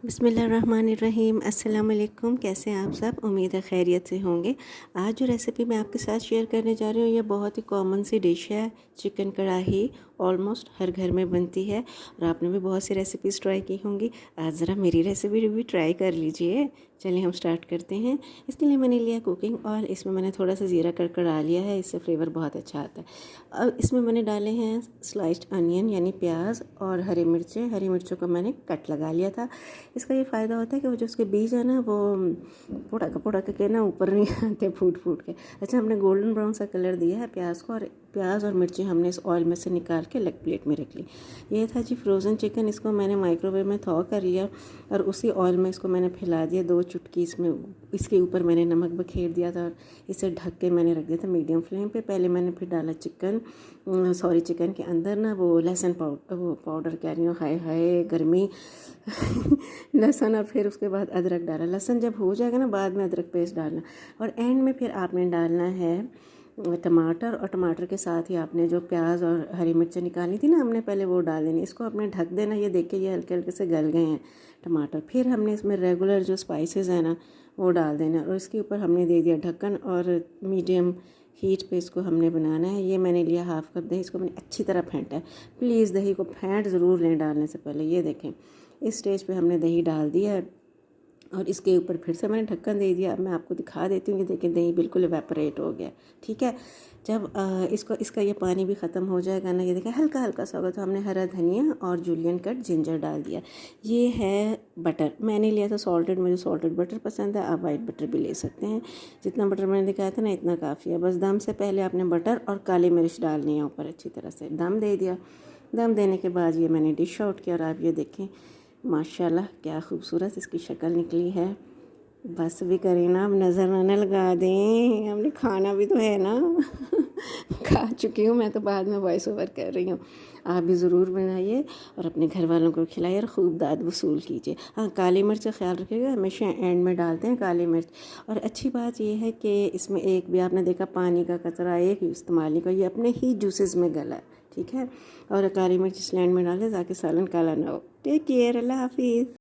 बिस्मिल्लाहिर्रहमानिर्रहीम। अस्सलाम वालेकुम। कैसे हैं आप सब? उम्मीद है खैरियत से होंगे। आज जो रेसिपी मैं आपके साथ शेयर करने जा रही हूँ ये बहुत ही कॉमन सी डिश है, चिकन कढ़ाई। ऑलमोस्ट हर घर में बनती है और आपने भी बहुत सी रेसिपीज़ ट्राई की होंगी। आज ज़रा मेरी रेसिपी भी ट्राई कर लीजिए। चलिए हम स्टार्ट करते हैं। इसके लिए मैंने लिया कुकिंग ऑयल, इसमें मैंने थोड़ा सा ज़ीरा कड़कड़ा लिया है, इससे फ्लेवर बहुत अच्छा आता है। अब इसमें मैंने डाले हैं स्लाइस्ड अनियन यानी प्याज और हरी मिर्चें। हरी मिर्चों को मैंने कट लगा लिया था। इसका ये फ़ायदा होता है कि वो जो उसके बीज है ना वो पुड़क के ना ऊपर नहीं आते फूट फूट के। अच्छा, हमने गोल्डन ब्राउन सा कलर दिया है प्याज को, और प्याज और मिर्ची हमने इस ऑयल में से निकाल के अलग प्लेट में रख ली। ये था जी फ्रोज़न चिकन। इसको मैंने माइक्रोवेव में थॉ कर लिया और उसी ऑयल में इसको मैंने फैला दिया। 2 चुटकी इसमें इसके ऊपर मैंने नमक बखेर दिया था और इसे ढक के मैंने रख दिया था मीडियम फ्लेम पे। पहले मैंने फिर डाला चिकन के अंदर ना वो लहसुन पाउडर कह रही हूँ, हाय हाय गर्मी लहसुन, और फिर उसके बाद अदरक डाला। लहसुन जब हो जाएगा ना बाद में अदरक पेस्ट डालना, और एंड में फिर आपने डालना है टमाटर, और टमाटर के साथ ही आपने जो प्याज और हरी मिर्चें निकाली थी ना हमने पहले, वो डाल देनी। इसको आपने ढक देना। ये देखिए ये हल्के हल्के से गल गए हैं टमाटर। फिर हमने इसमें रेगुलर जो स्पाइसेस हैं ना वो डाल देना, और इसके ऊपर हमने दे दिया ढक्कन, और मीडियम हीट पे इसको हमने बनाना है। ये मैंने लिया हाफ़ कप दही, इसको मैंने अच्छी तरह फेंटा है। प्लीज़ दही को फेंट ज़रूर लें डालने से पहले। ये देखें इस स्टेज पे हमने दही डाल दिया है, और इसके ऊपर फिर से मैंने ढक्कन दे दिया। अब मैं आपको दिखा देती हूँ कि देखिए दही बिल्कुल इवेपोरेट हो गया। ठीक है, जब इसका ये पानी भी ख़त्म हो जाएगा ना, ये देखिए हल्का हल्का सा होगा, तो हमने हरा धनिया और जूलियन कट जिंजर डाल दिया। ये है बटर, मैंने लिया था सॉल्टेड, मुझे सॉल्टेड बटर पसंद है। आप वाइट बटर भी ले सकते हैं। जितना बटर मैंने दिखाया था ना इतना काफ़ी है। बस दम से पहले आपने बटर और काली मिर्च डालनी है ऊपर। अच्छी तरह से दम दे दिया। दम देने के बाद ये मैंने डिश आउट किया, और आप ये देखें माशाल्लाह क्या खूबसूरत इसकी शक्ल निकली है। बस भी करें ना, अब नज़र ना लगा दें, हमने खाना भी तो है ना खा चुकी हूँ मैं तो, बाद में वॉइस ओवर कर रही हूँ। आप भी ज़रूर बनाइए और अपने घर वालों को खिलाइए और खूब दाद वसूल कीजिए। हाँ, काली मिर्च का ख्याल रखिएगा, हमेशा एंड में डालते हैं काली मिर्च। और अच्छी बात यह है कि इसमें एक भी आपने देखा पानी का कचरा एक इस्तेमाल नहीं कर, ये अपने ही जूसेस में गला है। ठीक है, और काली मिर्च इस एंड में डालें ताकि सालन काला ना हो। टेक केयर, अल्लाह हाफिज़।